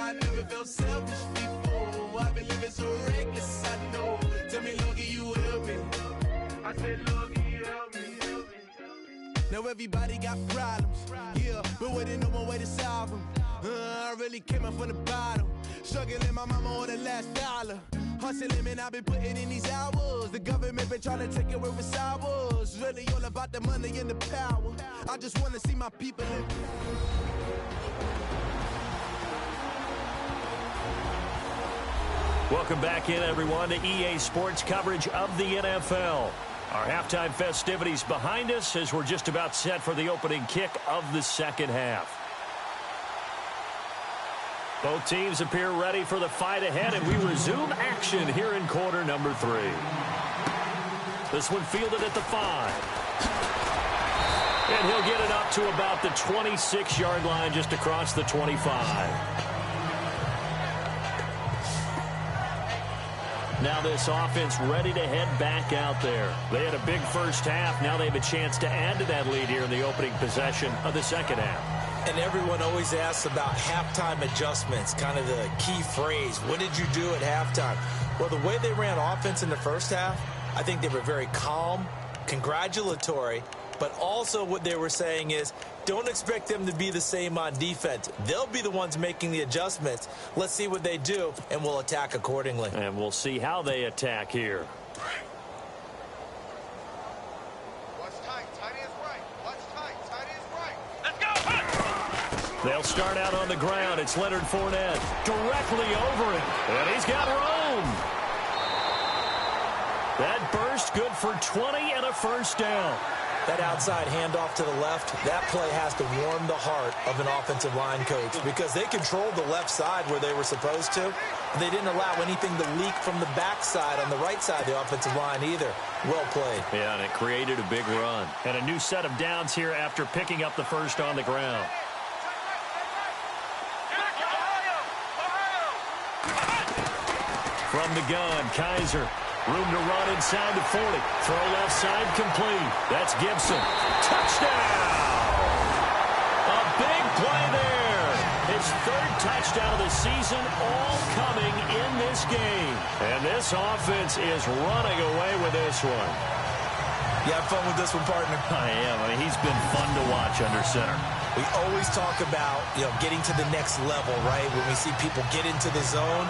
I never felt selfish before. I've been living so reckless, I know. Tell me, Lord, can you help me? I said, Lord, can you help me? Now everybody got problems, yeah, but waiting no one way to solve them. I really came up from the bottom, struggling my mama on the last dollar. Hustling, man, I've been putting in these hours. The government been trying to take away what's ours. Really all about the money and the power. I just want to see my people live. Welcome back in, everyone, to EA Sports coverage of the NFL. Our halftime festivities behind us as we're just about set for the opening kick of the second half. Both teams appear ready for the fight ahead, and we resume action here in quarter number 3. This one fielded at the 5. And he'll get it up to about the 26-yard line, just across the 25. Now this offense ready to head back out there. They had a big first half. Now they have a chance to add to that lead here in the opening possession of the second half. And everyone always asks about halftime adjustments, kind of the key phrase. What did you do at halftime? Well, the way they ran offense in the first half, I think they were very calm, congratulatory, but also what they were saying is, don't expect them to be the same on defense. They'll be the ones making the adjustments. Let's see what they do, and we'll attack accordingly. And we'll see how they attack here. What's tight? Tight is right. What's tight? Tight is right. Let's go. They'll start out on the ground. It's Leonard Fournette directly over him. And he's got room. That burst good for 20 and a first down. That outside handoff to the left, that play has to warm the heart of an offensive line coach because they controlled the left side where they were supposed to. They didn't allow anything to leak from the backside on the right side of the offensive line either. Well played. Yeah, and it created a big run. And a new set of downs here after picking up the first on the ground. From the gun, Kaiser. Room to run inside the 40. Throw left side complete. That's Gibson. Touchdown! A big play there. His third touchdown of the season, all coming in this game. And this offense is running away with this one. You have fun with this one, partner? I am. I mean, he's been fun to watch under center. We always talk about, getting to the next level, right? When we see people get into the zone.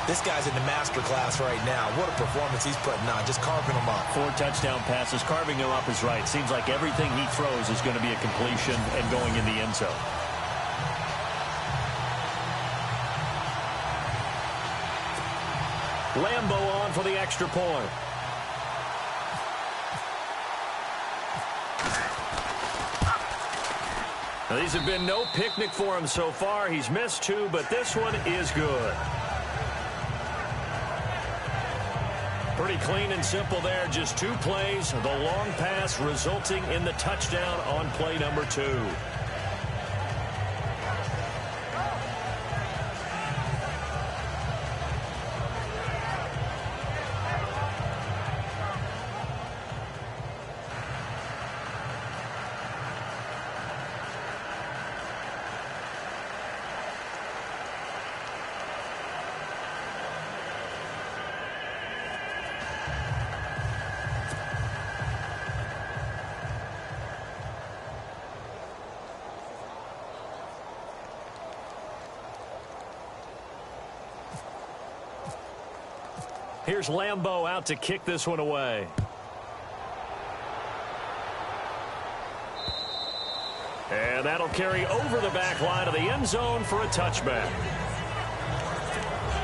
This guy's in the master class right now. What a performance he's putting on, just carving them up. 4 touchdown passes, carving them up is right. Seems like everything he throws is going to be a completion and going in the end zone. Lambo on for the extra point. Now, these have been no picnic for him so far. He's missed 2, but this one is good. Pretty clean and simple there. Just 2 plays. The long pass resulting in the touchdown on play number 2. Here's Lambo out to kick this one away. And that'll carry over the back line of the end zone for a touchback.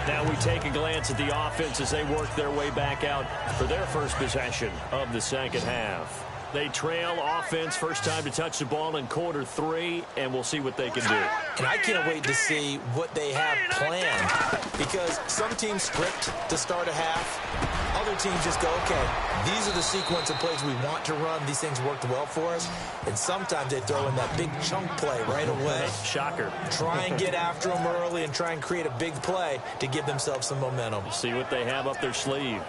Now we take a glance at the offense as they work their way back out for their first possession of the second half. They trail offense, first time to touch the ball in quarter 3, and we'll see what they can do. And I can't wait to see what they have planned, because some teams script to start a half. Other teams just go, okay, these are the sequence of plays we want to run. These things worked well for us. And sometimes they throw in that big chunk play right away. Shocker. Try and get after them early and try and create a big play to give themselves some momentum. See what they have up their sleeve.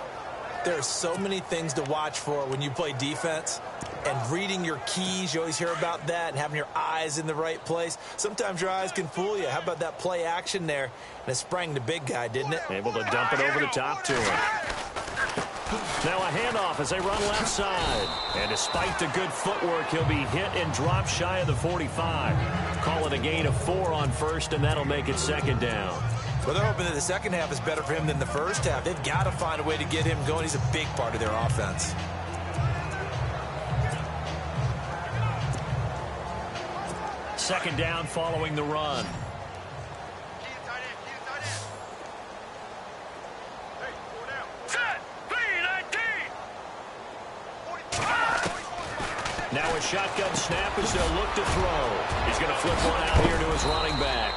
There are so many things to watch for when you play defense. And reading your keys, you always hear about that, and having your eyes in the right place. Sometimes your eyes can fool you. How about that play action there? And it sprang the big guy, didn't it? Able to dump it over the top to him. Now a handoff as they run left side. And despite the good footwork, he'll be hit and dropped shy of the 45. Call it a gain of 4 on first, and that'll make it second down. Well, they're hoping that the second half is better for him than the first half. They've got to find a way to get him going. He's a big part of their offense. Second down following the run. Now a shotgun snap as they'll look to throw. He's going to flip one out here to his running back.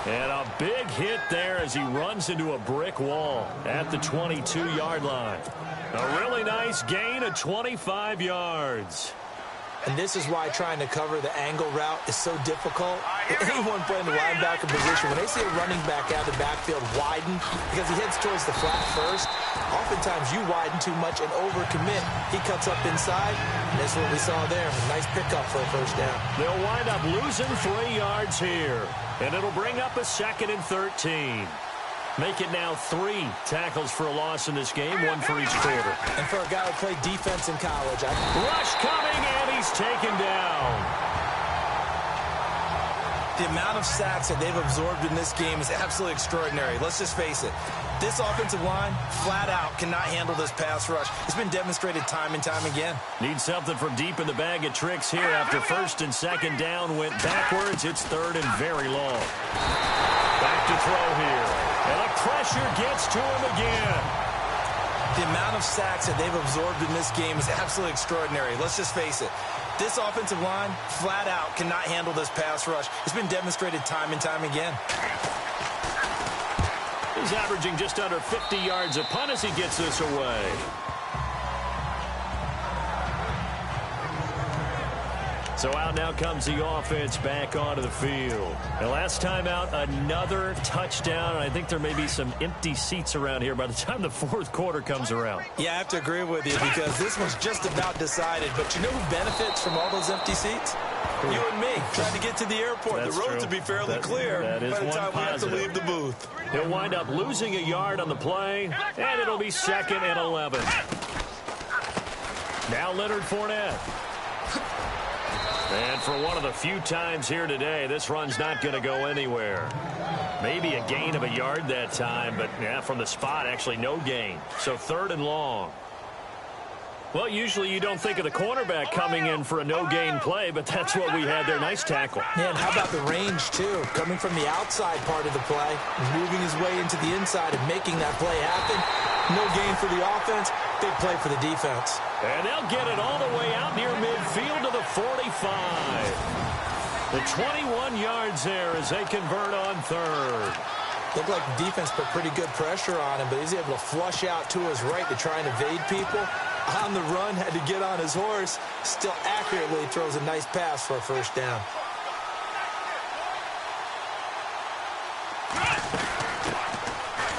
And a big hit there as he runs into a brick wall at the 22-yard line. A really nice gain of 25 yards. And this is why trying to cover the angle route is so difficult. Anyone playing the linebacker position, when they see a running back out of the backfield widen because he heads towards the flat first, oftentimes you widen too much and overcommit. He cuts up inside, and that's what we saw there. A nice pickup for a first down. They'll wind up losing 3 yards here, and it'll bring up a 2nd and 13. Make it now 3 tackles for a loss in this game, 1 for each quarter. And for a guy who played defense in college, rush coming, and he's taken down. The amount of sacks that they've absorbed in this game is absolutely extraordinary. Let's just face it. This offensive line, flat out, cannot handle this pass rush. It's been demonstrated time and time again. Need something from deep in the bag of tricks here after 1st and 2nd down went backwards. It's 3rd and very long. Back to throw here. And the pressure gets to him again. The amount of sacks that they've absorbed in this game is absolutely extraordinary. Let's just face it. This offensive line, flat out, cannot handle this pass rush. It's been demonstrated time and time again. He's averaging just under 50 yards a punt as he gets this away. So out now comes the offense back onto the field. And last time out, another touchdown. And I think there may be some empty seats around here by the time the 4th quarter comes around. Yeah, I have to agree with you because this one's just about decided. But you know who benefits from all those empty seats? You and me, trying to get to the airport. That's the roads true. will be fairly clear that is by the time we have to positive. leave the booth. He'll wind up losing a yard on the play, and it'll be 2nd and 11. Now Leonard Fournette. And for one of the few times here today, this run's not going to go anywhere. Maybe a gain of a yard that time, but yeah, from the spot, actually no gain. So 3rd and long. Well, usually you don't think of the cornerback coming in for a no-gain play, but that's what we had there. Nice tackle. Yeah, and how about the range, too? Coming from the outside part of the play, moving his way into the inside and making that play happen. No gain for the offense, big play for the defense. And they'll get it all the way out near midfield to the 45. The 21 yards there as they convert on 3rd. Looked like the defense put pretty good pressure on him, but he's able to flush out to his right to try and evade people. On the run, had to get on his horse. Still accurately throws a nice pass for a first down.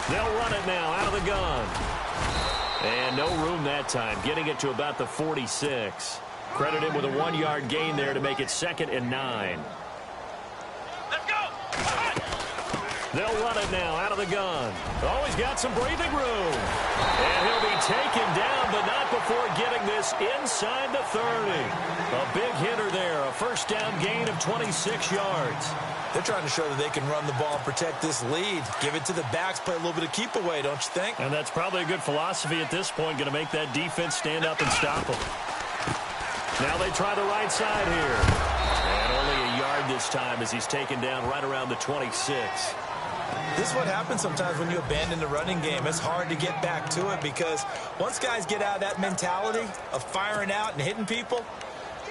They'll run it now out of the gun. And no room that time, getting it to about the 46. Credit him with a 1-yard gain there to make it 2nd and 9. Let's go! They'll run it now out of the gun. Oh, he's got some breathing room. And he'll be taken down, but not before getting this inside the 30. A big hitter there, a first down gain of 26 yards. They're trying to show that they can run the ball and protect this lead. Give it to the backs, play a little bit of keep away, don't you think? And that's probably a good philosophy at this point, going to make that defense stand up and stop them. Now they try the right side here. And only a yard this time as he's taken down right around the 26. This is what happens sometimes when you abandon the running game. It's hard to get back to it because once guys get out of that mentality of firing out and hitting people,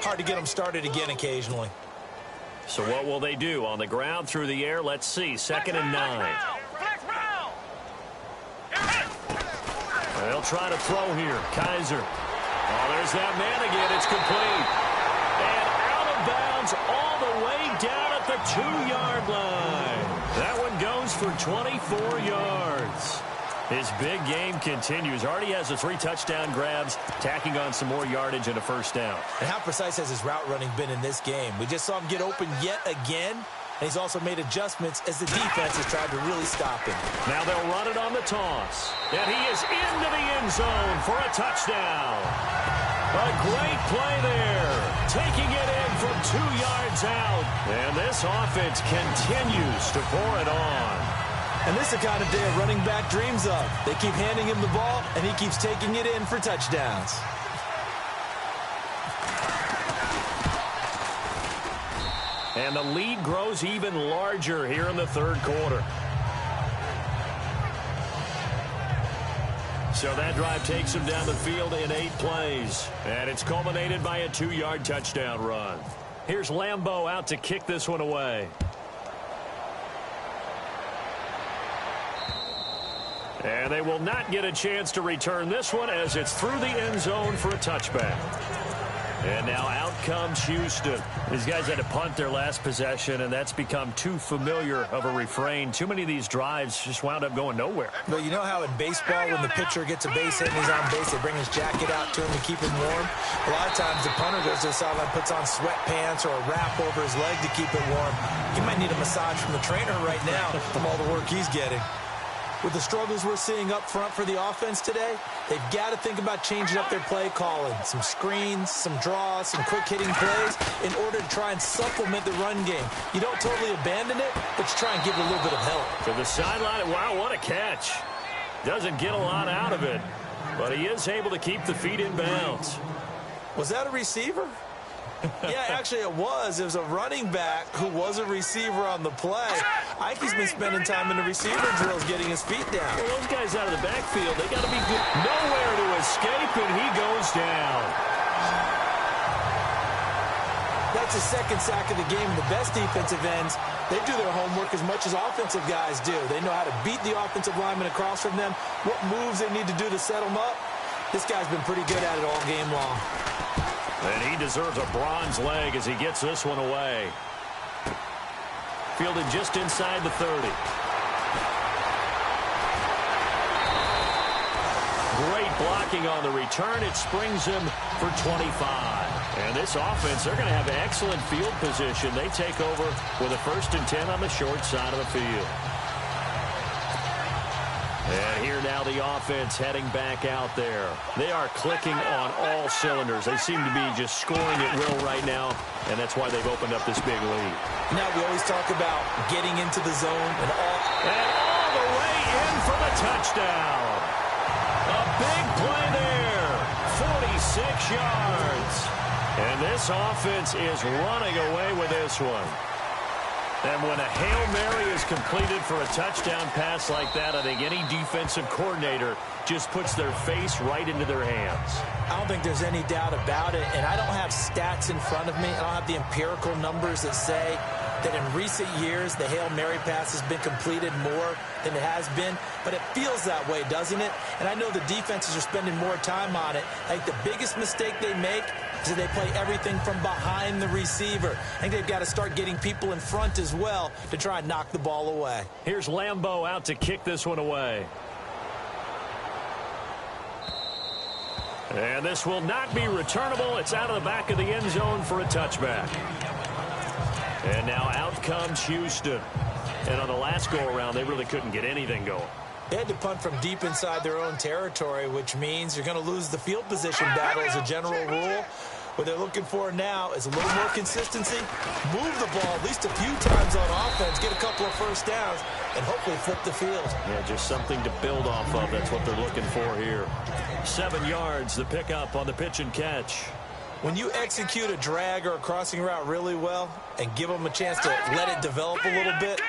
hard to get them started again occasionally. So what will they do? On the ground, through the air, let's see. 2nd and 9. They'll try to throw here. Kaiser. Oh, there's that man again. It's complete. And out of bounds all the way down at the 2-yard line. That one goes for 24 yards. His big game continues. Already has the 3 touchdown grabs, tacking on some more yardage and a first down. And how precise has his route running been in this game? We just saw him get open yet again, and he's also made adjustments as the defense has tried to really stop him. Now they'll run it on the toss. And he is into the end zone for a touchdown. A great play there. Taking it in from 2 yards out. And this offense continues to pour it on. And this is the kind of day a running back dreams of. They keep handing him the ball, and he keeps taking it in for touchdowns. And the lead grows even larger here in the third quarter. So that drive takes him down the field in 8 plays. And it's culminated by a 2-yard touchdown run. Here's Lambeau out to kick this one away. And they will not get a chance to return this one as it's through the end zone for a touchback. And now out comes Houston. These guys had to punt their last possession, and that's become too familiar of a refrain. Too many of these drives just wound up going nowhere. But you know how in baseball, when the pitcher gets a base hit and he's on base, they bring his jacket out to him to keep him warm? A lot of times the punter goes to the sideline, puts on sweatpants or a wrap over his leg to keep it warm. He might need a massage from the trainer right now from all the work he's getting. With the struggles we're seeing up front for the offense today, they've got to think about changing up their play calling. Some screens, some draws, some quick-hitting plays in order to try and supplement the run game. You don't totally abandon it, but you try and give it a little bit of help. To the sideline, wow, what a catch. Doesn't get a lot out of it, but he is able to keep the feet in bounds. Was that a receiver? Yeah, actually it was. It was a running back who was a receiver on the play. I think he's been spending time in the receiver drills getting his feet down. Well, those guys out of the backfield, they got to be good. Nowhere to escape, and he goes down. That's his second sack of the game. The best defensive ends, they do their homework as much as offensive guys do. They know how to beat the offensive lineman across from them, what moves they need to do to set them up. This guy's been pretty good at it all game long. And he deserves a bronze leg as he gets this one away. Fielded just inside the 30. Great blocking on the return. It springs him for 25. And this offense, they're going to have excellent field position. They take over with a 1st and 10 on the short side of the field. And here now the offense heading back out there. They are clicking on all cylinders. They seem to be just scoring at will right now, and that's why they've opened up this big lead. Now we always talk about getting into the zone and all the way in for the touchdown. A big play there, 46 yards. And this offense is running away with this one. And when a Hail Mary is completed for a touchdown pass like that, I think any defensive coordinator just puts their face right into their hands. I don't think there's any doubt about it, and I don't have stats in front of me. I don't have the empirical numbers that say that in recent years the Hail Mary pass has been completed more than it has been, but it feels that way, doesn't it? And I know the defenses are spending more time on it. I think the biggest mistake they make is that they play everything from behind the receiver. I think they've got to start getting people in front as well to try and knock the ball away. Here's Lambeau out to kick this one away. And this will not be returnable. It's out of the back of the end zone for a touchback. And now out comes Houston. And on the last go-around, they really couldn't get anything going. They had to punt from deep inside their own territory, which means you're going to lose the field position battle as a general rule. What they're looking for now is a little more consistency, move the ball at least a few times on offense, get a couple of first downs, and hopefully flip the field. Yeah, just something to build off of. That's what they're looking for here. 7 yards, the pickup on the pitch and catch. When you execute a drag or a crossing route really well and give them a chance to let it develop a little bit,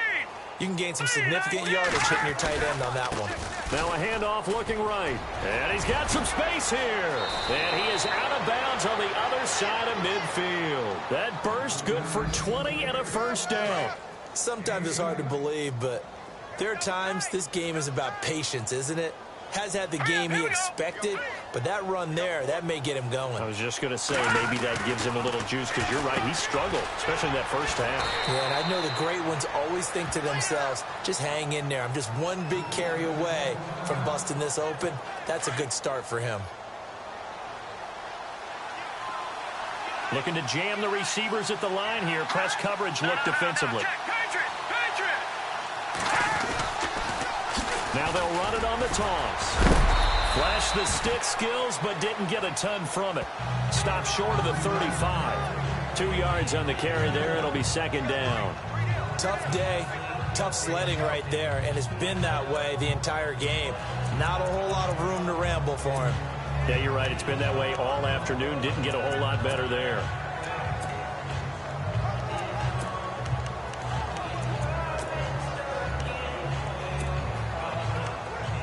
you can gain some significant yardage hitting your tight end on that one. Now a handoff looking right. And he's got some space here. And he is out of bounds on the other side of midfield. That burst good for 20 and a first down. Sometimes it's hard to believe, but there are times this game is about patience, isn't it? has had the game he expected, but that run there, that may get him going. I was just going to say, maybe that gives him a little juice, because you're right, he struggled, especially in that first half. Yeah, and I know the great ones always think to themselves, just hang in there. I'm just one big carry away from busting this open. That's a good start for him. Looking to jam the receivers at the line here. Press coverage look defensively. Now they'll run it on the toss. Flashed the stick skills, but didn't get a ton from it. Stopped short of the 35. 2 yards on the carry there. It'll be second down. Tough day, tough sledding right there, and it's been that way the entire game. Not a whole lot of room to ramble for him. Yeah, you're right. It's been that way all afternoon. Didn't get a whole lot better there.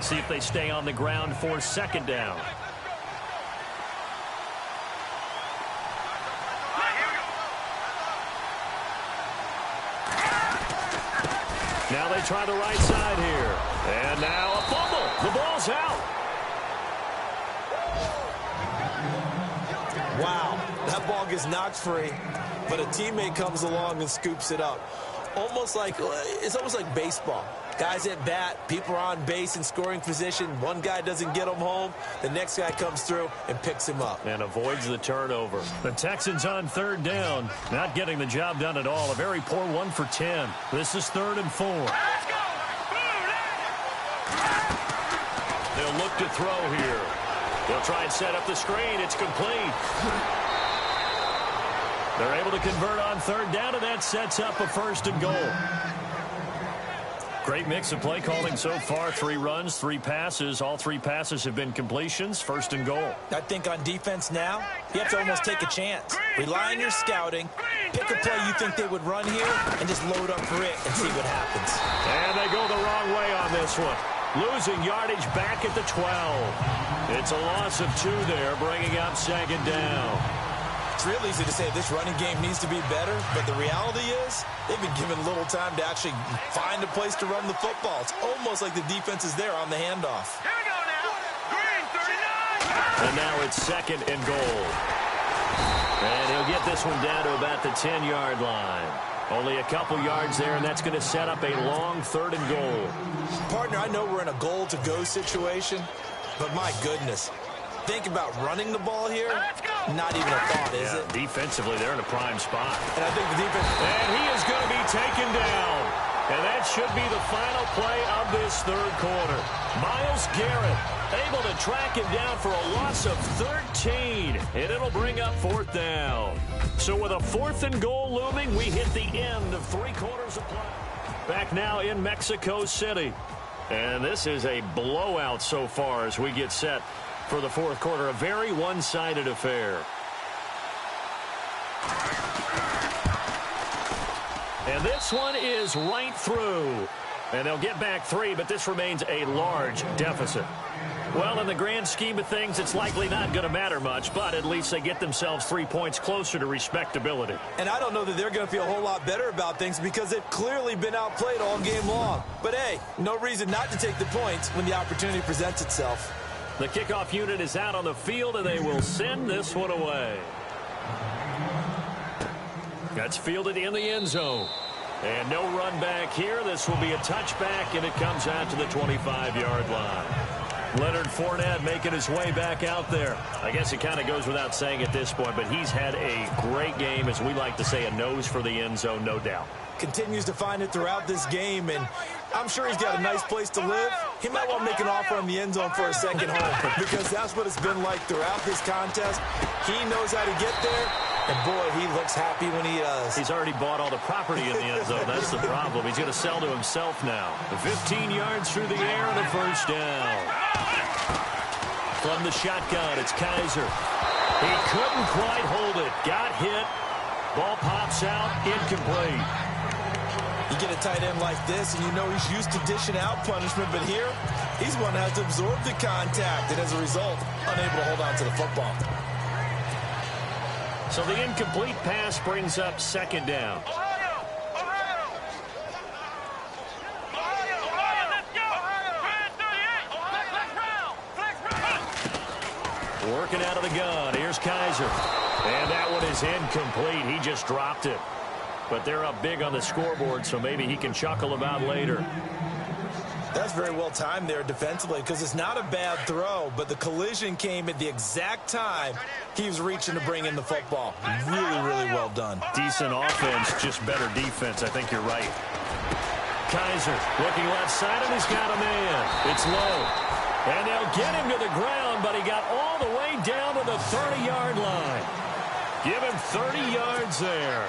See if they stay on the ground for second down. Now they try the right side here. And now a fumble. The ball's out. Wow, that ball gets knocked free, but a teammate comes along and scoops it up. It's almost like baseball. Guys at bat, people are on base in scoring position. One guy doesn't get him home. The next guy comes through and picks him up. And avoids the turnover. The Texans on third down. Not getting the job done at all. A very poor 1 for 10. This is 3rd and 4. They'll look to throw here. They'll try and set up the screen. It's complete. They're able to convert on third down, and that sets up a 1st and goal. Great mix of play calling so far. 3 runs, 3 passes. All 3 passes have been completions. 1st and goal. I think on defense now, you have to almost take a chance. Rely on your scouting. Pick a play you think they would run here and just load up for it and see what happens. And they go the wrong way on this one. Losing yardage back at the 12. It's a loss of 2 there, bringing up second down. It's real easy to say this running game needs to be better, but the reality is they've been given little time to actually find a place to run the football. It's almost like the defense is there on the handoff. Here we go now. Green 39. And now it's 2nd and goal. And he'll get this one down to about the 10-yard line. Only a couple yards there, and that's going to set up a long 3rd and goal. Partner, I know we're in a goal-to-go situation, but my goodness. Think about running the ball here. Not even a thought, is it? Defensively, they're in a prime spot. And I think the defense... And he is going to be taken down. And that should be the final play of this 3rd quarter. Myles Garrett able to track him down for a loss of 13. And it'll bring up 4th down. So with a 4th and goal looming, we hit the end of 3 quarters of play. Back now in Mexico City. And this is a blowout so far as we get set for the 4th quarter. A very one-sided affair. And this one is right through. And they'll get back 3, but this remains a large deficit. Well, in the grand scheme of things, it's likely not going to matter much, but at least they get themselves 3 points closer to respectability. And I don't know that they're going to feel a whole lot better about things because they've clearly been outplayed all game long. But, hey, no reason not to take the points when the opportunity presents itself. The kickoff unit is out on the field, and they will send this one away. That's fielded in the end zone. And no run back here. This will be a touchback, and it comes out to the 25-yard line. Leonard Fournette making his way back out there. I guess it kind of goes without saying at this point, but he's had a great game, as we like to say, a nose for the end zone, no doubt. Continues to find it throughout this game, and I'm sure he's got a nice place to live. He might want to make an offer on the end zone for a second home because that's what it's been like throughout this contest. He knows how to get there, and boy, he looks happy when he does. He's already bought all the property in the end zone. That's the problem. He's going to sell to himself now. 15 yards through the air and a 1st down. From the shotgun, it's Kaiser. He couldn't quite hold it. Got hit. Ball pops out, incomplete. You get a tight end like this, and you know he's used to dishing out punishment, but here, he's one that has to absorb the contact, and as a result, unable to hold on to the football. So the incomplete pass brings up 2nd down. Working out of the gun. Here's Kaiser. And that one is incomplete. He just dropped it. But they're up big on the scoreboard, so maybe he can chuckle about later. That's very well timed there defensively because it's not a bad throw, but the collision came at the exact time he was reaching to bring in the football. Really, really well done. Decent offense, just better defense. I think you're right. Kaiser looking left side, and he's got a man. It's low. And they'll get him to the ground, but he got all the way down to the 30-yard line. Give him 30 yards there.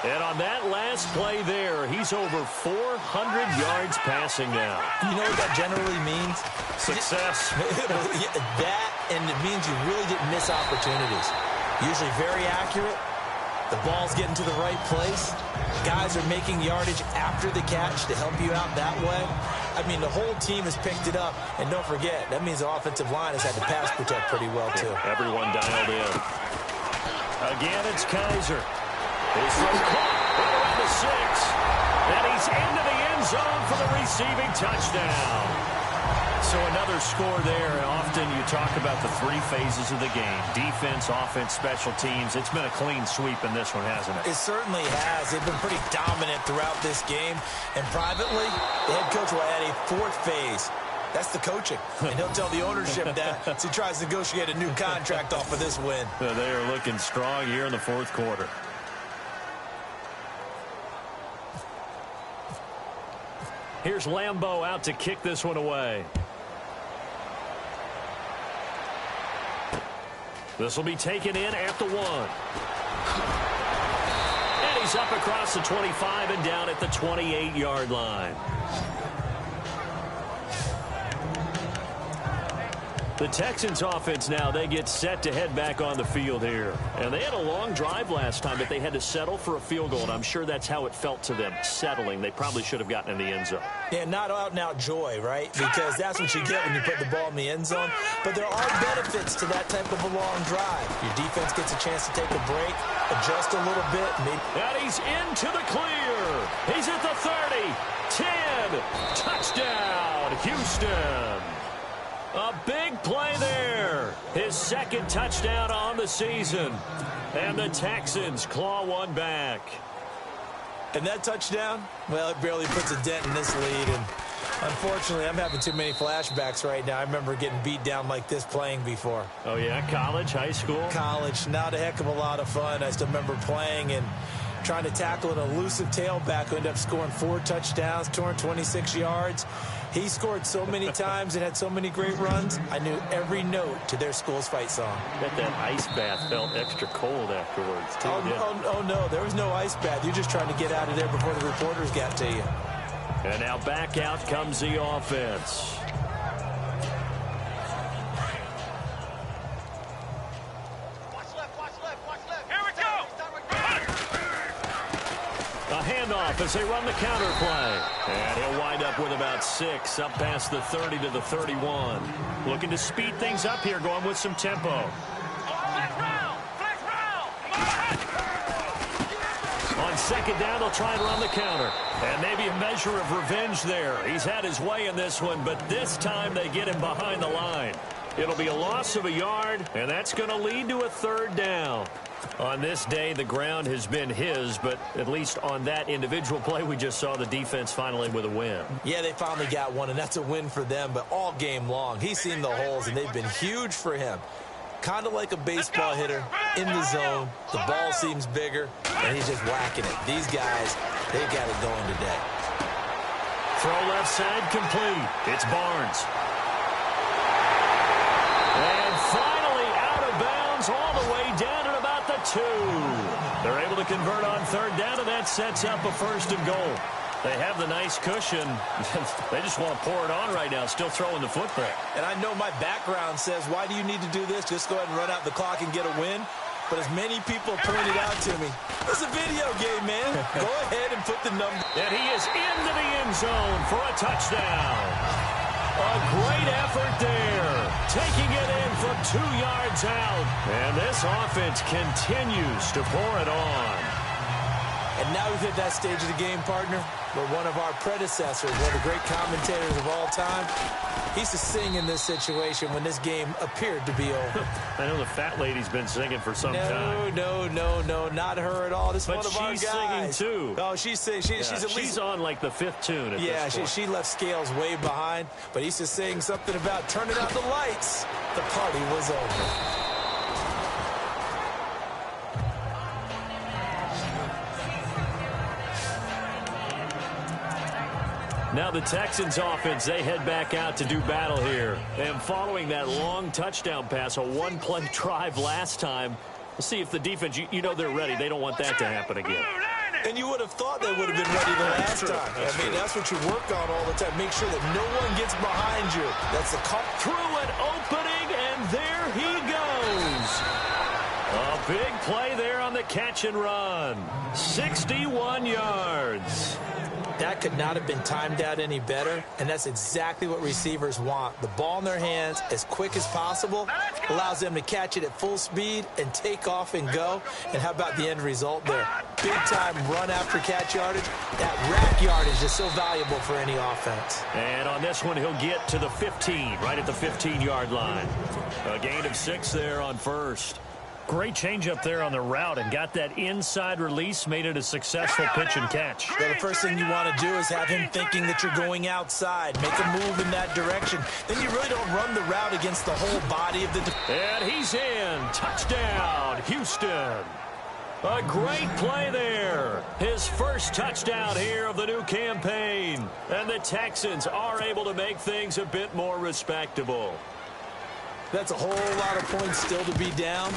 And on that last play there, he's over 400 yards passing now. You know what that generally means? Success. That, and it means you really didn't miss opportunities. Usually very accurate. The ball's getting to the right place. Guys are making yardage after the catch to help you out that way. I mean, the whole team has picked it up. And don't forget, that means the offensive line has had to pass protect pretty well, too. Everyone dialed in. Again, it's Kaiser. He's caught right around the 6. And he's into the end zone for the receiving touchdown. So another score there. Often you talk about the 3 phases of the game. Defense, offense, special teams. It's been a clean sweep in this one, hasn't it? It certainly has. They've been pretty dominant throughout this game. And privately, the head coach will add a 4th phase. That's the coaching. And he'll tell the ownership that as he tries to negotiate a new contract off of this win. They are looking strong here in the 4th quarter. Here's Lambeau out to kick this one away. This will be taken in at the 1. And he's up across the 25 and down at the 28-yard line. The Texans offense now, they get set to head back on the field here. And they had a long drive last time, but they had to settle for a field goal, and I'm sure that's how it felt to them, settling. They probably should have gotten in the end zone. Yeah, not out-and-out joy, right? Because that's what you get when you put the ball in the end zone. But there are benefits to that type of a long drive. Your defense gets a chance to take a break, adjust a little bit. And he's into the clear. He's at the 30, 10, touchdown, Houston. A big play there. His 2nd touchdown on the season. And the Texans claw one back. And that touchdown, well, it barely puts a dent in this lead. And unfortunately, I'm having too many flashbacks right now. I remember getting beat down like this playing before. Oh, yeah? College, high school? College. Not a heck of a lot of fun. I still remember playing and trying to tackle an elusive tailback who ended up scoring 4 touchdowns, 226 yards. He scored so many times and had so many great runs, I knew every note to their school's fight song. Bet that ice bath felt extra cold afterwards, too. Oh, no, there was no ice bath. You're just trying to get out of there before the reporters got to you. And now back out comes the offense. Watch left. Here we go. A handoff as they run the counter play. And he'll wind up with about 6, up past the 30 to the 31. Looking to speed things up here, going with some tempo. On 2nd down, they'll try and run the counter. And maybe a measure of revenge there. He's had his way in this one, but this time they get him behind the line. It'll be a loss of a yard, and that's going to lead to a 3rd down. On this day, the ground has been his, but at least on that individual play, we just saw the defense finally with a win. Yeah, they finally got one, and that's a win for them, but all game long, he's seen the holes, and they've been huge for him. Kind of like a baseball hitter in the zone. The ball seems bigger, and he's just whacking it. These guys, they've got it going today. Throw left side complete. It's Barnes. And finally out of bounds all the way down at about the 2. They're able to convert on 3rd down, and that sets up a 1st and goal. They have the nice cushion. They just want to pour it on right now, still throwing the football. And I know my background says, why do you need to do this? Just go ahead and run out the clock and get a win. But as many people pointed out to me, it's a video game, man. Go ahead and put the number. And he is into the end zone for a touchdown. A great effort there. Taking it in from 2 yards out. And this offense continues to pour it on. And now we've hit that stage of the game, partner, where one of our predecessors, one of the great commentators of all time, he used to sing in this situation when this game appeared to be over. I know the fat lady's been singing for some time. No, not her at all. This is one of our guys. But she's singing, too. Oh, she's singing. She's at least... She's on, like, the 5th tune at this point. She left Scales way behind, but he used to sing something about turning out the lights. The party was over. Now the Texans offense, they head back out to do battle here. And following that long touchdown pass, a one-play drive last time, we'll see if the defense, you know they're ready. They don't want that to happen again. And you would have thought they would have been ready the last time. I mean, that's what you work on all the time. Make sure that no one gets behind you. That's the call. Through an opening, and there he goes. A big play there on the catch and run. 61 yards. That could not have been timed out any better, and that's exactly what receivers want. The ball in their hands as quick as possible allows them to catch it at full speed and take off and go. And how about the end result there? Big-time run after catch yardage. That rack yardage is so valuable for any offense. And on this one, he'll get to the 15, right at the 15-yard line. A gain of 6 there on first. Great change up there on the route and got that inside release, made it a successful pitch and catch. Yeah, the first thing you want to do is have him thinking that you're going outside. Make a move in that direction. Then you really don't run the route against the whole body of the... And he's in. Touchdown, Houston. A great play there. His first touchdown here of the new campaign. And the Texans are able to make things a bit more respectable. That's a whole lot of points still to be down.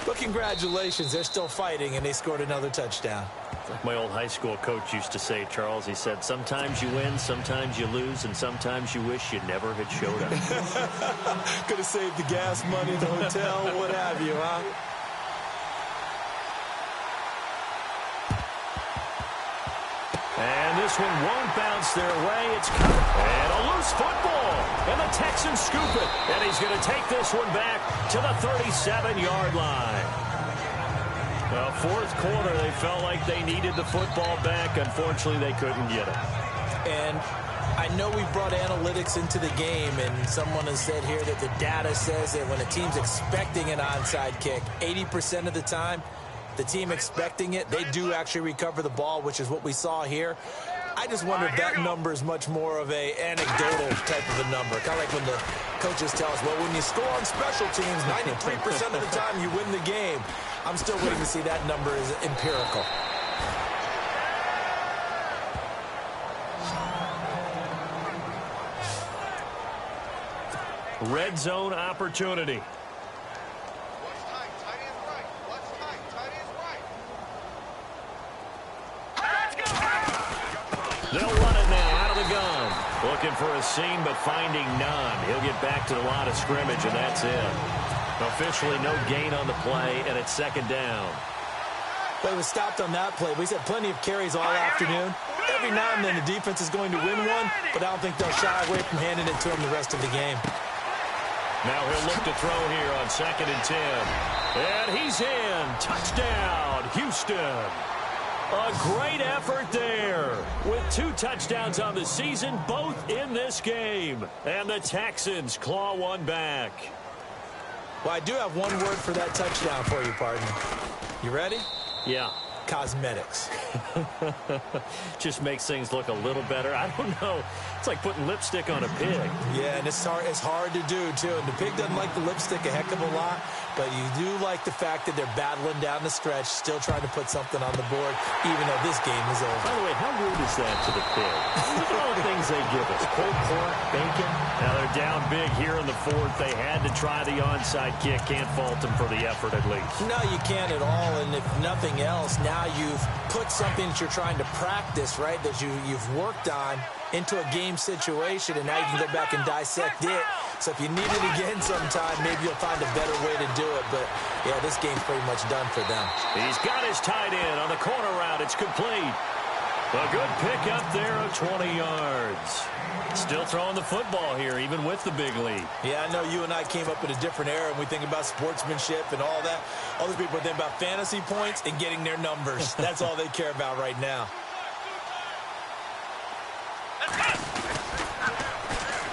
But congratulations, they're still fighting, and they scored another touchdown. Like my old high school coach used to say, Charles, he said, sometimes you win, sometimes you lose, and sometimes you wish you never had showed up. Could have saved the gas money, the hotel, what have you, huh? And this one won't bounce their way. It's caught. And a loose football. And the Texans scoop it. And he's going to take this one back to the 37-yard line. Fourth quarter, they felt like they needed the football back. Unfortunately, they couldn't get it. And I know we brought analytics into the game, and someone has said here that the data says that when a team's expecting an onside kick, 80% of the time, the team expecting it, they do actually recover the ball, which is what we saw here. I just wonder if that number is much more of a anecdotal type of a number. Kind of like when the coaches tell us, well, when you score on special teams, 93% of the time you win the game. I'm still waiting to see that number is empirical. Red zone opportunity. They'll run it now out of the gun. Looking for a seam, but finding none. He'll get back to the line of scrimmage, and that's it. Officially no gain on the play, and it's second down. Well, he was stopped on that play. We've had plenty of carries all afternoon. Every now and then the defense is going to win one, but I don't think they'll shy away from handing it to him the rest of the game. Now he'll look to throw here on 2nd and 10. And he's in. Touchdown, Houston. A great effort there with 2 touchdowns on the season, both in this game. And the Texans claw one back. Well, I do have one word for that touchdown for you, partner. You ready? Yeah. Cosmetics. Just makes things look a little better. I don't know. It's like putting lipstick on a pig. Yeah, and it's hard to do, too. And the pig doesn't like the lipstick a heck of a lot, but you do like the fact that they're battling down the stretch, still trying to put something on the board, even though this game is over. By the way, how rude is that to the pig? Look at all the things they give us. Pulled pork, bacon. Now they're down big here in the 4th. They had to try the onside kick. Can't fault them for the effort, at least. No, you can't at all. And if nothing else, now you've put something that you're trying to practice, right, that you've worked on into a game situation, and now you can go back and dissect it. So if you need it again sometime, maybe you'll find a better way to do it. But, yeah, this game's pretty much done for them. He's got his tight end on the corner route. It's complete. A good pick up there of 20 yards. Still throwing the football here, even with the big lead. Yeah, I know you and I came up in a different era, and we think about sportsmanship and all that. Other people think about fantasy points and getting their numbers. That's all they care about right now.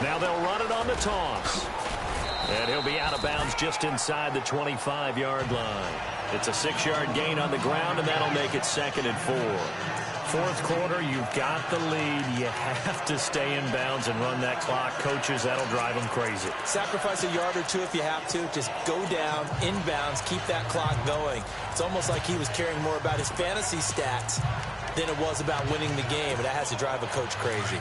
Now they'll run it on the toss. And he'll be out of bounds just inside the 25-yard line. It's a 6-yard gain on the ground, and that'll make it 2nd and 4. Fourth quarter, you've got the lead. You have to stay in bounds and run that clock. Coaches, that'll drive them crazy. Sacrifice a yard or two if you have to. Just go down, in bounds, keep that clock going. It's almost like he was caring more about his fantasy stats than it was about winning the game, and that has to drive a coach crazy.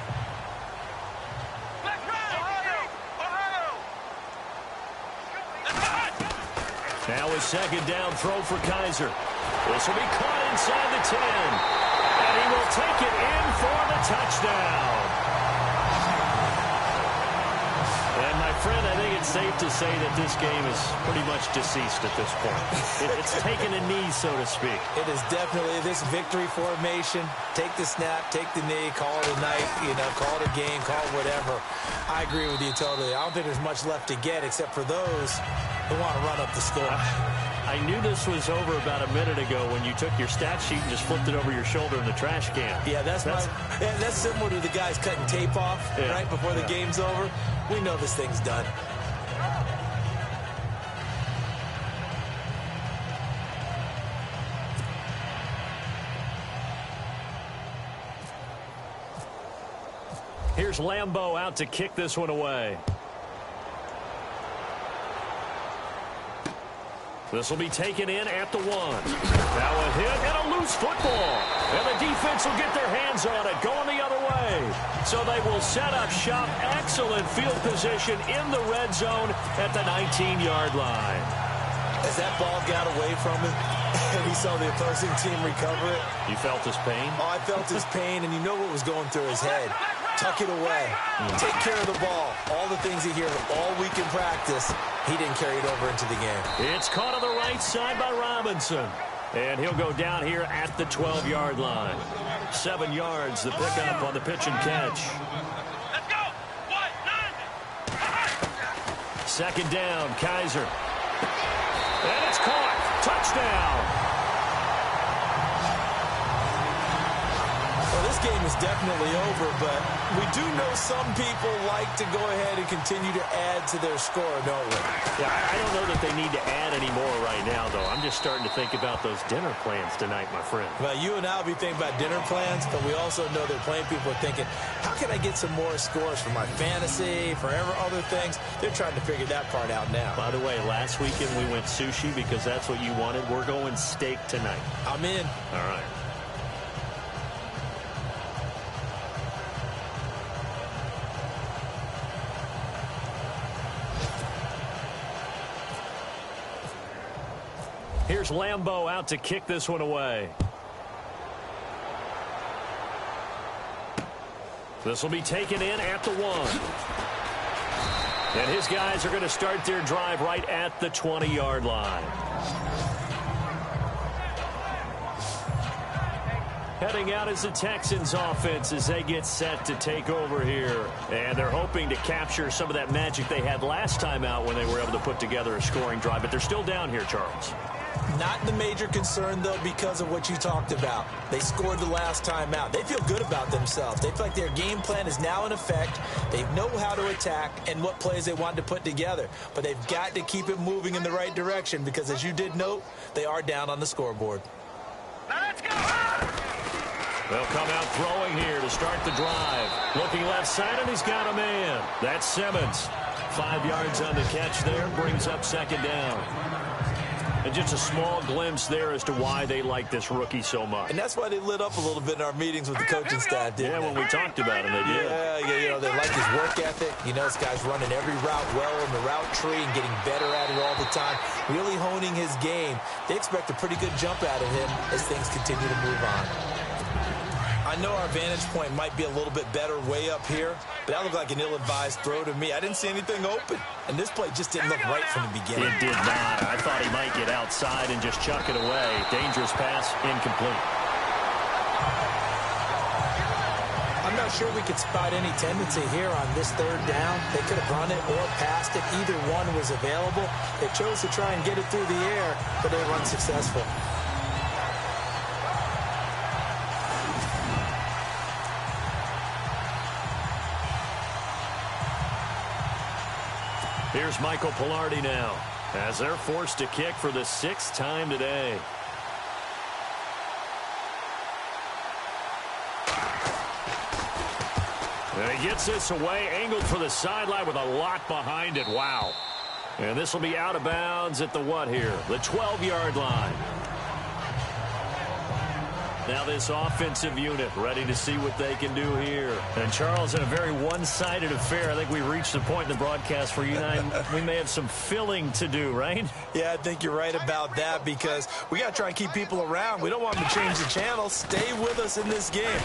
Now a 2nd down throw for Kaiser. This will be caught inside the 10. And he will take it in for the touchdown. And my friend, I think it's safe to say that this game is pretty much deceased at this point. It's taken a knee, so to speak. It is definitely this victory formation. Take the snap, take the knee, call it a night, call it a game, call it whatever. I agree with you totally. I don't think there's much left to get except for those who want to run up the score. I knew this was over about a minute ago when you took your stat sheet and just flipped it over your shoulder in the trash can. Yeah, that's similar to the guys cutting tape off right before the game's over. We know this thing's done. Here's Lambeau out to kick this one away. This will be taken in at the 1. Now a hit and a loose football. And the defense will get their hands on it, going the other way. So they will set up shop. Excellent field position in the red zone at the 19-yard line. As that ball got away from him, and he saw the opposing team recover it. You felt his pain? Oh, I felt his pain, and you know what was going through his head. Tuck it away. Take care of the ball. All the things he heard all week in practice, he didn't carry it over into the game. It's caught on the right side by Robinson. And he'll go down here at the 12-yard line. 7 yards, the pickup on the pitch and catch. Let's go! 1-9! 2nd down, Kaiser. And it's caught. Touchdown. Well, this game is definitely over, but we do know some people like to go ahead and continue to add to their score, don't we? Yeah, I don't know that they need to add any more right now, though. I'm just starting to think about those dinner plans tonight, my friend. Well, you and I will be thinking about dinner plans, but we also know that plenty of people are thinking, how can I get some more scores for my fantasy, for other things? They're trying to figure that part out now. By the way, last weekend we went sushi because that's what you wanted. We're going steak tonight. I'm in. All right. Here's Lambeau out to kick this one away. This will be taken in at the 1. And his guys are going to start their drive right at the 20-yard line. Heading out is the Texans offense as they get set to take over here. And they're hoping to capture some of that magic they had last time out when they were able to put together a scoring drive. But they're still down here, Charles. Not the major concern, though, because of what you talked about. They scored the last time out. They feel good about themselves. They feel like their game plan is now in effect. They know how to attack and what plays they want to put together. But they've got to keep it moving in the right direction because, as you did note, they are down on the scoreboard. Now let's go! They'll come out throwing here to start the drive. Looking left side, and he's got a man. That's Simmons. 5 yards on the catch there, brings up 2nd down. And just a small glimpse there as to why they like this rookie so much. And that's why they lit up a little bit in our meetings with the coaching staff, didn't they? When we talked about him, they did. Yeah, they like his work ethic. This guy's running every route well in the route tree and getting better at it all the time, really honing his game. They expect a pretty good jump out of him as things continue to move on. I know our vantage point might be a little bit better way up here, but that looked like an ill-advised throw to me. I didn't see anything open, and this play just didn't look right from the beginning. It did not. I thought he might get outside and just chuck it away. Dangerous pass, incomplete. not sure we could spot any tendency here on this third down. They could have run it or passed it. Either one was available. They chose to try and get it through the air, but they were unsuccessful. Here's Michael Pilardi now, as they're forced to kick for the 6th time today. And he gets this away, angled for the sideline with a lot behind it. Wow. And this will be out of bounds at the what here? The 12-yard line. Now this offensive unit ready to see what they can do here. And Charles, in a very one-sided affair, I think we reached the point in the broadcast where you and I, we may have some filling to do, right? Yeah, I think you're right about that because we got to try and keep people around. We don't want them to change the channel. Stay with us in this game.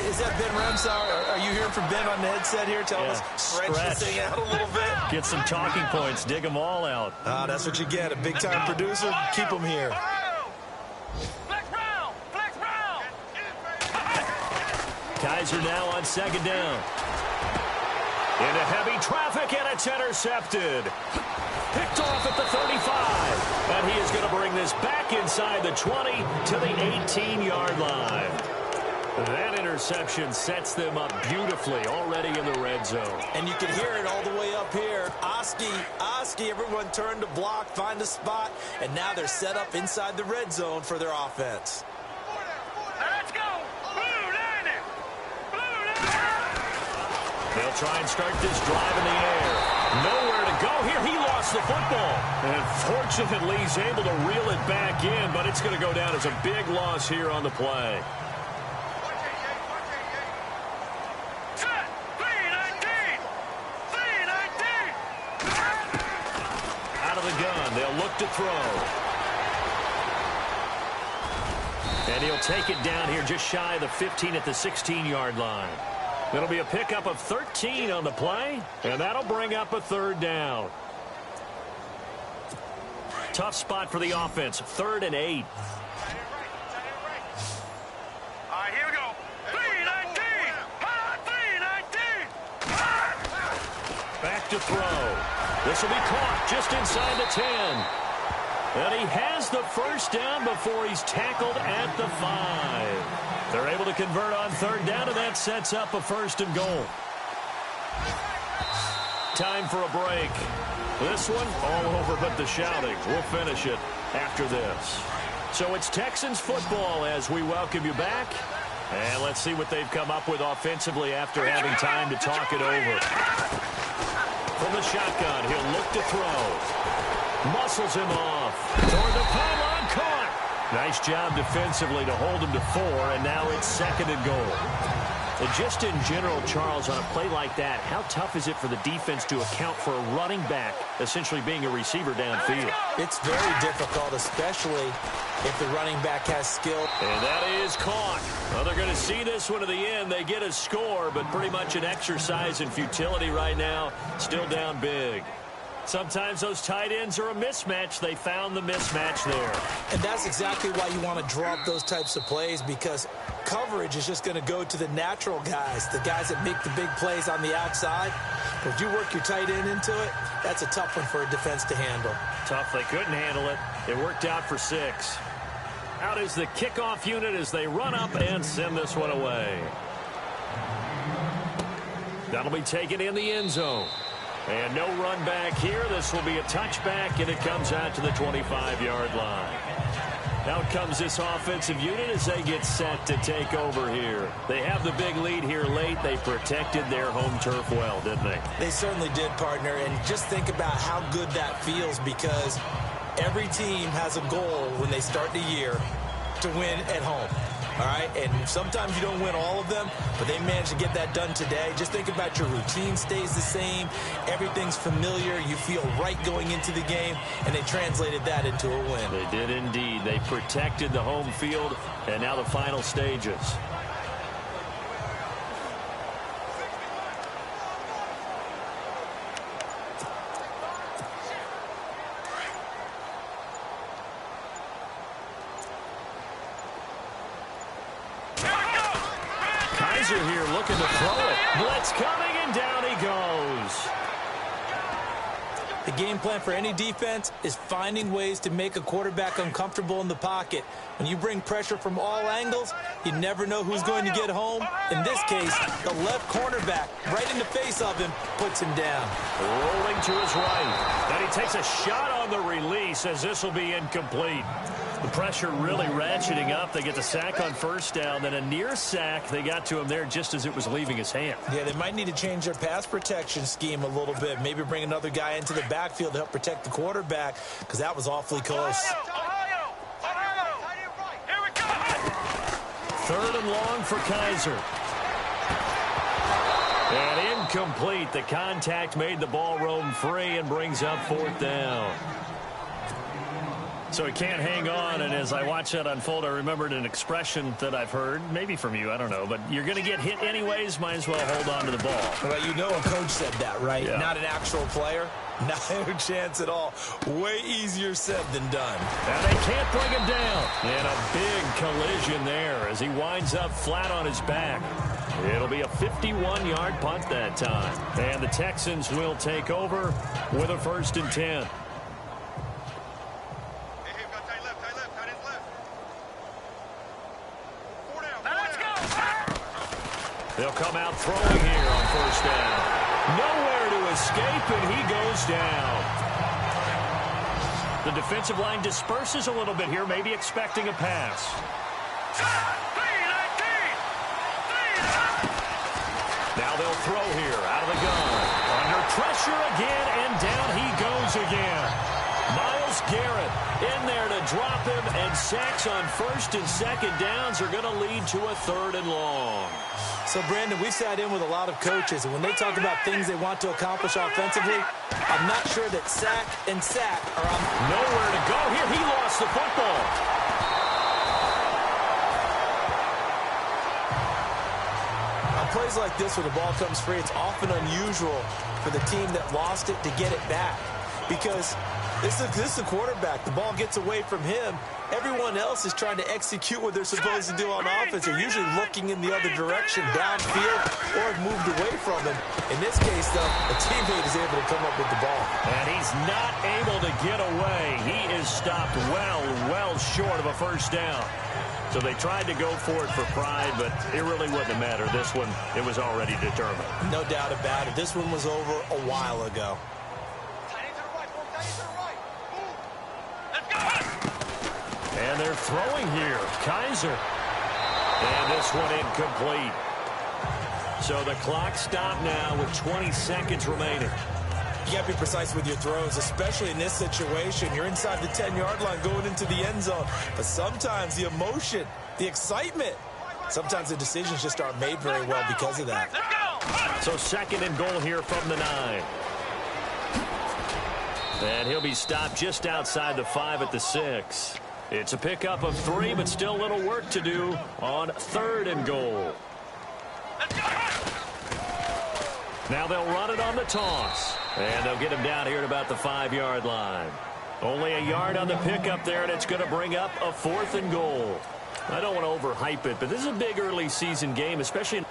Is that Ben Ramsauer? Are you hearing from Ben on the headset here? Tell us, stretch this thing out a little bit. Get some talking points. Dig them all out. That's what you get. A big-time producer. Keep them here. Kaiser now on 2nd down. Into heavy traffic, and it's intercepted. Picked off at the 35. And he is going to bring this back inside the 20 to the 18-yard line. That interception sets them up beautifully already in the red zone. And you can hear it all the way up here. Oski, everyone turned to block, find a spot, and now they're set up inside the red zone for their offense. They'll try and start this drive in the air. Nowhere to go here. He lost the football. And fortunately, he's able to reel it back in, but it's going to go down as a big loss here on the play. Out of the gun. They'll look to throw. And he'll take it down here just shy of the 15 at the 16-yard line. It'll be a pickup of 13 on the play, and that'll bring up a 3rd down. Tough spot for the offense, 3rd and 8. All right, here we go. 3-19. 3-19. Back to throw. This will be caught just inside the 10. And he has the 1st down before he's tackled at the 5. They're able to convert on 3rd down, and that sets up a 1st and goal. Time for a break. This one, all over but the shouting. We'll finish it after this. So it's Texans football as we welcome you back. And let's see what they've come up with offensively after having time to talk it over. From the shotgun, he'll look to throw. Muscles him off. Toward the pylon, caught. Nice job defensively to hold him to 4, and now it's 2nd and goal. And just in general, Charles, on a play like that, how tough is it for the defense to account for a running back essentially being a receiver downfield? It's very difficult, especially if the running back has skill. And that is caught. Well, they're going to see this one to the end. They get a score, but pretty much an exercise in futility right now. Still down big. Sometimes those tight ends are a mismatch. They found the mismatch there. And that's exactly why you want to draw up those types of plays, because coverage is just going to go to the natural guys, the guys that make the big plays on the outside. But if you work your tight end into it, that's a tough one for a defense to handle. Tough. They couldn't handle it. It worked out for 6. Out is the kickoff unit as they run up and send this one away. That'll be taken in the end zone. And no run back here. This will be a touchback, and it comes out to the 25-yard line. Out comes this offensive unit as they get set to take over here. They have the big lead here late. They protected their home turf well, didn't they? They certainly did, partner. And just think about how good that feels, because every team has a goal when they start the year to win at home. All right, and sometimes you don't win all of them, but they managed to get that done today. Just think about your routine stays the same. Everything's familiar. You feel right going into the game, and they translated that into a win. They did indeed. They protected the home field, and now the final stages. Here here looking to throw it. Blitz coming, and down he goes. The game plan for any defense is finding ways to make a quarterback uncomfortable in the pocket. When you bring pressure from all angles, you never know who's going to get home. In this case, the left cornerback, right in the face of him, puts him down. Rolling to his right. And he takes a shot on the release as this will be incomplete. The pressure really ratcheting up. They get the sack on first down, then a near sack. They got to him there just as it was leaving his hand. Yeah, they might need to change their pass protection scheme a little bit. Maybe bring another guy into the backfield to help protect the quarterback, because that was awfully close. Third and long for Kaiser. And incomplete. The contact made the ball roam free and brings up fourth down. So he can't hang on, and as I watch that unfold, I remembered an expression that I've heard, maybe from you, I don't know, but you're going to get hit anyways, might as well hold on to the ball. Well, you know a coach said that, right? Yeah. Not an actual player. No chance at all. Way easier said than done. And they can't bring him down. And a big collision there as he winds up flat on his back. It'll be a 51-yard punt that time. And the Texans will take over with a 1st and 10. They'll come out throwing here on first down. Nowhere to escape, and he goes down. The defensive line disperses a little bit here, maybe expecting a pass. Now they'll throw here out of the gun. Under pressure again, and down he goes again. Myles Garrett in there to drop him, and sacks on 1st and 2nd downs are going to lead to a 3rd and long. So, Brandon, we've sat in with a lot of coaches, and when they talk about things they want to accomplish offensively, I'm not sure that sack and sack are on. Nowhere to go here. He lost the football. On plays like this where the ball comes free, it's often unusual for the team that lost it to get it back, because this is the quarterback. The ball gets away from him. Everyone else is trying to execute what they're supposed to do on offense. They're usually looking in the other direction, downfield, or have moved away from him. In this case, though, a teammate is able to come up with the ball. And he's not able to get away. He is stopped well short of a 1st down. So they tried to go for it for pride, but it really wouldn't have mattered. This one, it was already determined. No doubt about it. This one was over a while ago. And they're throwing here. Kaiser. And this one incomplete. So the clock stopped now with 20 seconds remaining. You got to be precise with your throws, especially in this situation. You're inside the 10-yard line going into the end zone. But sometimes the emotion, the excitement, sometimes the decisions just aren't made very well because of that. So 2nd and goal here from the 9. And he'll be stopped just outside the 5 at the 6. It's a pickup of 3, but still a little work to do on 3rd and goal. Now they'll run it on the toss. And they'll get him down here at about the 5-yard line. Only a yard on the pickup there, and it's going to bring up a 4th and goal. I don't want to overhype it, but this is a big early season game, especially